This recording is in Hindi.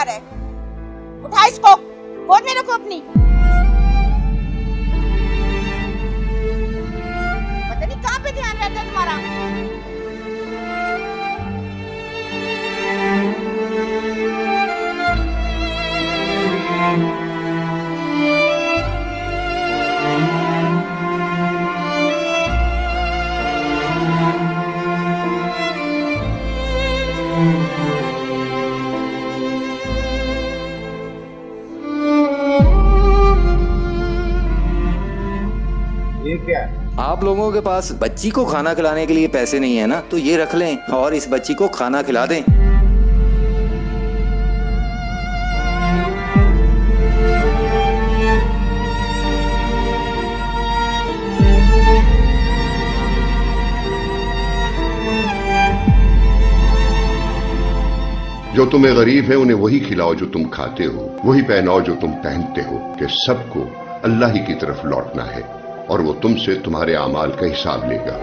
जा रहा है? उठा इसको, गोद में रखो अपनी। पता नहीं कहाँ पे ध्यान रहता है तुम्हारा। ये क्या है? आप लोगों के पास बच्ची को खाना खिलाने के लिए पैसे नहीं है ना, तो ये रख लें और इस बच्ची को खाना खिला दें। जो तुम्हें गरीब है उन्हें वही खिलाओ जो तुम खाते हो, वही पहनाओ जो तुम पहनते हो, कि सबको अल्लाह ही की तरफ लौटना है और वो तुमसे तुम्हारे अमाल का हिसाब लेगा।